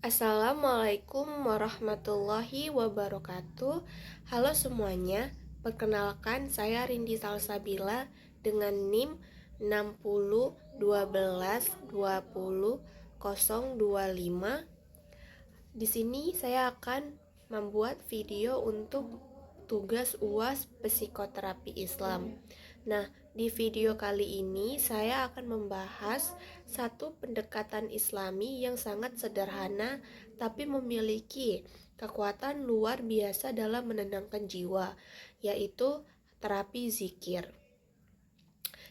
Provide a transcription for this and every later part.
Assalamualaikum warahmatullahi wabarakatuh. Halo semuanya, perkenalkan saya Rindi Salsabila dengan NIM 6012020025. Di sini saya akan membuat video untuk tugas UAS Psikoterapi Islam. Nah, di video kali ini saya akan membahas satu pendekatan Islami yang sangat sederhana tapi memiliki kekuatan luar biasa dalam menenangkan jiwa, yaitu terapi zikir.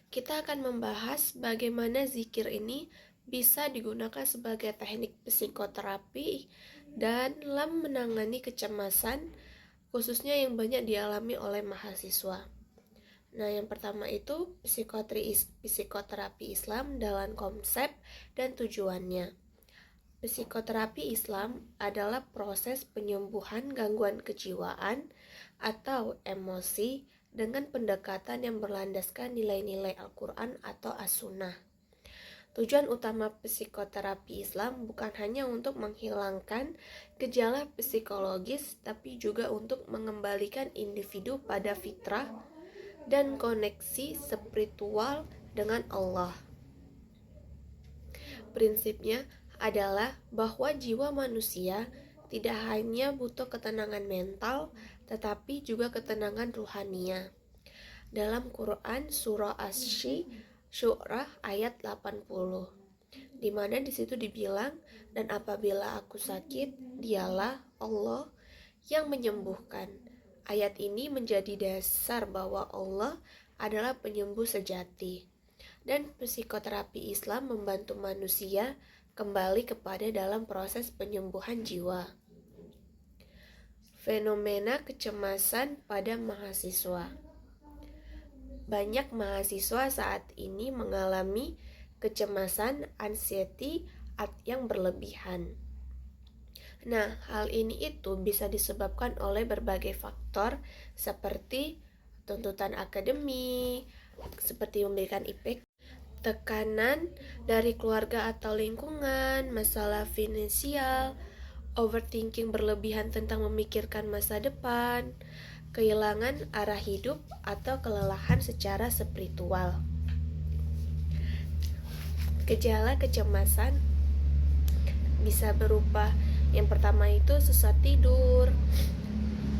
Kita akan membahas bagaimana zikir ini bisa digunakan sebagai teknik psikoterapi dalam menangani kecemasan, khususnya yang banyak dialami oleh mahasiswa. Nah, yang pertama itu psikoterapi Islam dalam konsep dan tujuannya. Psikoterapi Islam adalah proses penyembuhan gangguan kejiwaan atau emosi dengan pendekatan yang berlandaskan nilai-nilai Al-Quran atau As-Sunnah. Tujuan utama psikoterapi Islam bukan hanya untuk menghilangkan gejala psikologis, tapi juga untuk mengembalikan individu pada fitrah dan koneksi spiritual dengan Allah. Prinsipnya adalah bahwa jiwa manusia tidak hanya butuh ketenangan mental, tetapi juga ketenangan ruhania. Dalam Quran surah Asy-Syu'ara ayat 80, di mana di situ dibilang, dan apabila aku sakit, dialah Allah yang menyembuhkan. Ayat ini menjadi dasar bahwa Allah adalah penyembuh sejati. Dan psikoterapi Islam membantu manusia kembali kepada dalam proses penyembuhan jiwa. Fenomena kecemasan pada mahasiswa. Banyak mahasiswa saat ini mengalami kecemasan, anxiety yang berlebihan. Nah, hal ini itu bisa disebabkan oleh berbagai faktor seperti tuntutan akademik, seperti memberikan IPK, tekanan dari keluarga atau lingkungan, masalah finansial, overthinking berlebihan tentang memikirkan masa depan, kehilangan arah hidup, atau kelelahan secara spiritual. Gejala kecemasan bisa berupa yang pertama itu susah tidur,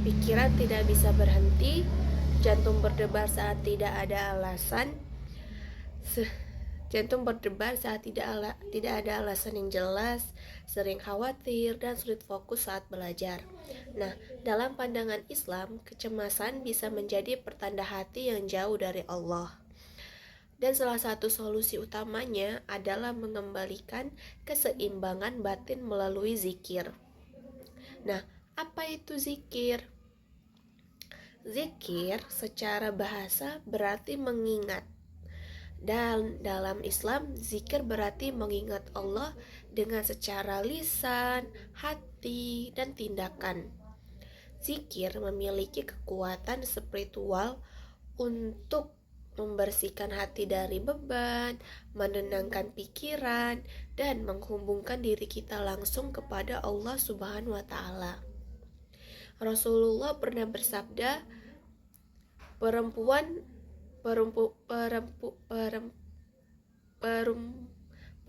pikiran tidak bisa berhenti, jantung berdebar saat tidak ada alasan, tidak ada alasan yang jelas, sering khawatir, dan sulit fokus saat belajar. Nah, dalam pandangan Islam, kecemasan bisa menjadi pertanda hati yang jauh dari Allah. Dan salah satu solusi utamanya adalah mengembalikan keseimbangan batin melalui zikir. Nah, apa itu zikir? Zikir secara bahasa berarti mengingat. Dan dalam Islam, zikir berarti mengingat Allah dengan secara lisan, hati, dan tindakan. Zikir memiliki kekuatan spiritual untuk membersihkan hati dari beban, menenangkan pikiran, dan menghubungkan diri kita langsung kepada Allah Subhanahu wa Ta'ala. Rasulullah pernah bersabda,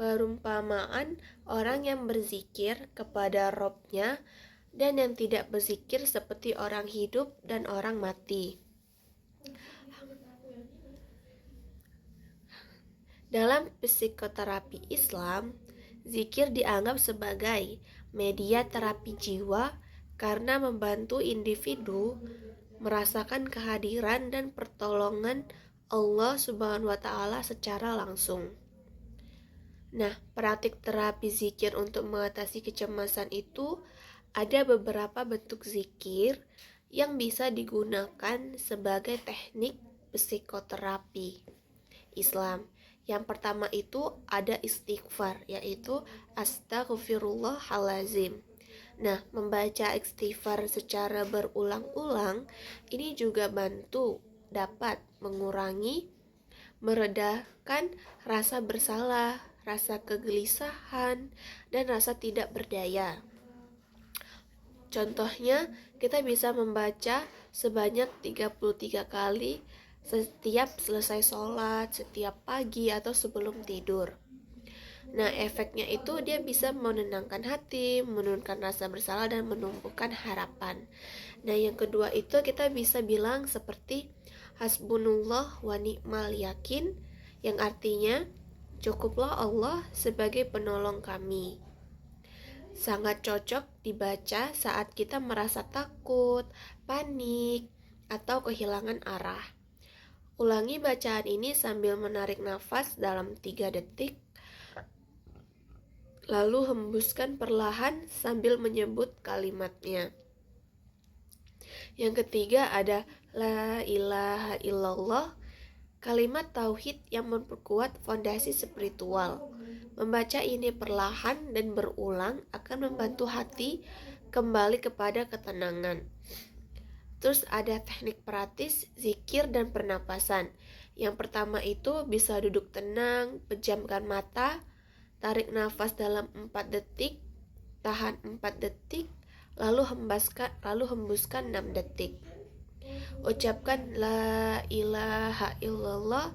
perumpamaan orang yang berzikir kepada Robnya dan yang tidak berzikir seperti orang hidup dan orang mati. Dalam psikoterapi Islam, zikir dianggap sebagai media terapi jiwa karena membantu individu merasakan kehadiran dan pertolongan Allah Subhanahu wa Ta'ala secara langsung. Nah, praktik terapi zikir untuk mengatasi kecemasan itu ada beberapa bentuk zikir yang bisa digunakan sebagai teknik psikoterapi Islam. Yang pertama itu ada istighfar, yaitu astaghfirullahalazim. Nah, membaca istighfar secara berulang-ulang ini juga dapat meredakan rasa bersalah, rasa kegelisahan, dan rasa tidak berdaya. Contohnya, kita bisa membaca sebanyak 33 kali setiap selesai sholat, setiap pagi, atau sebelum tidur. Nah, efeknya itu dia bisa menenangkan hati, menurunkan rasa bersalah, dan menumbuhkan harapan. Nah, yang kedua itu kita bisa bilang seperti hasbunallah wa ni'mal yakin, yang artinya cukuplah Allah sebagai penolong kami. Sangat cocok dibaca saat kita merasa takut, panik, atau kehilangan arah. Ulangi bacaan ini sambil menarik nafas dalam 3 detik, lalu hembuskan perlahan sambil menyebut kalimatnya. Yang ketiga ada la ilaha illallah, kalimat tauhid yang memperkuat fondasi spiritual. Membaca ini perlahan dan berulang akan membantu hati kembali kepada ketenangan. Terus ada teknik praktis zikir dan pernapasan. Yang pertama itu bisa duduk tenang, pejamkan mata, tarik nafas dalam 4 detik, tahan 4 detik, lalu hembuskan 6 detik. Ucapkan la ilaha illallah,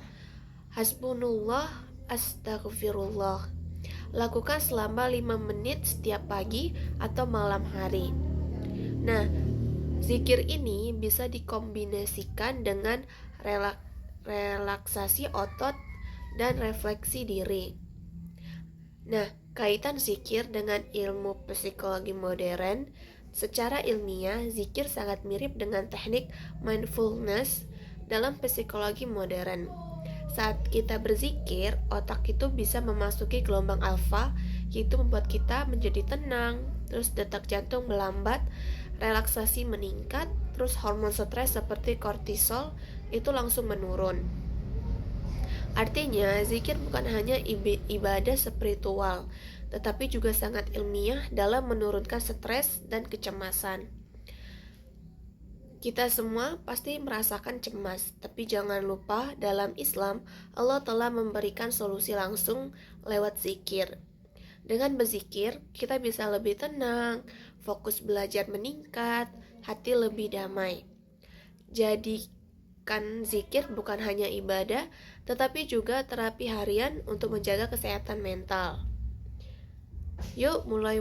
hasbunallah, astagfirullah. Lakukan selama 5 menit setiap pagi atau malam hari. Nah, zikir ini bisa dikombinasikan dengan relaksasi otot dan refleksi diri. Nah, kaitan zikir dengan ilmu psikologi modern, secara ilmiah, zikir sangat mirip dengan teknik mindfulness dalam psikologi modern. Saat kita berzikir, otak itu bisa memasuki gelombang alfa, yaitu membuat kita menjadi tenang, terus detak jantung melambat, relaksasi meningkat, terus hormon stres seperti kortisol itu langsung menurun. Artinya, zikir bukan hanya ibadah spiritual, tetapi juga sangat ilmiah dalam menurunkan stres dan kecemasan. Kita semua pasti merasakan cemas, tapi jangan lupa dalam Islam, Allah telah memberikan solusi langsung lewat zikir. Dengan berzikir, kita bisa lebih tenang, fokus belajar meningkat, hati lebih damai. Jadikan zikir bukan hanya ibadah, tetapi juga terapi harian untuk menjaga kesehatan mental. Yuk mulai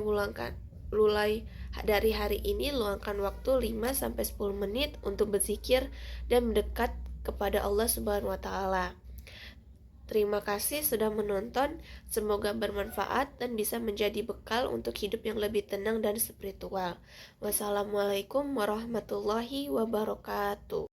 dari hari ini luangkan waktu 5-10 menit untuk berzikir dan mendekat kepada Allah Subhanahu wa taala. Terima kasih sudah menonton, semoga bermanfaat dan bisa menjadi bekal untuk hidup yang lebih tenang dan spiritual. Wassalamualaikum warahmatullahi wabarakatuh.